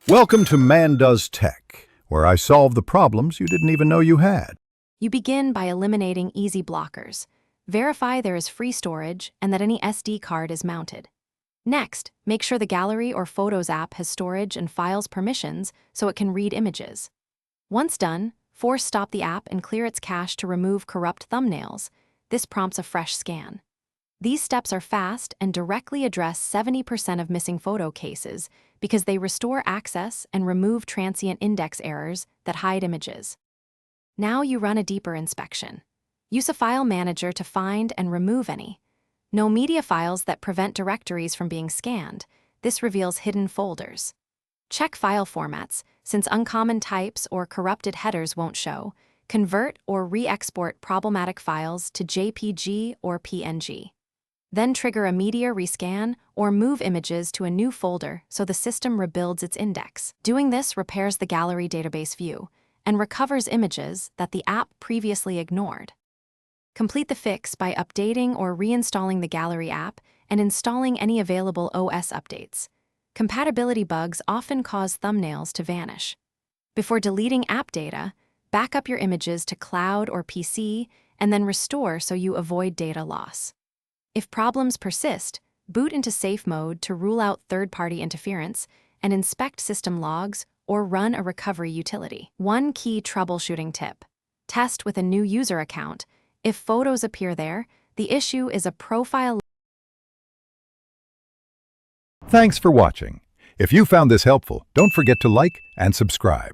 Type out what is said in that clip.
Welcome to Man Does Tech, where I solve the problems you didn't even know you had. You begin by eliminating easy blockers. Verify there is free storage and that any SD card is mounted. Next, make sure the Gallery or Photos app has storage and files permissions so it can read images. Once done, force stop the app and clear its cache to remove corrupt thumbnails. This prompts a fresh scan. These steps are fast and directly address 70% of missing photo cases because they restore access and remove transient index errors that hide images. Now you run a deeper inspection. Use a file manager to find and remove any. No media files that prevent directories from being scanned. This reveals hidden folders. Check file formats, since uncommon types or corrupted headers won't show. Convert or re-export problematic files to JPG or PNG. Then trigger a media rescan or move images to a new folder so the system rebuilds its index. Doing this repairs the gallery database view and recovers images that the app previously ignored. Complete the fix by updating or reinstalling the Gallery app and installing any available OS updates. Compatibility bugs often cause thumbnails to vanish. Before deleting app data, back up your images to cloud or PC and then restore so you avoid data loss. If problems persist, boot into safe mode to rule out third-party interference and inspect system logs or run a recovery utility. One key troubleshooting tip: test with a new user account. If photos appear there, the issue is a profile. Thanks for watching. If you found this helpful, don't forget to like and subscribe.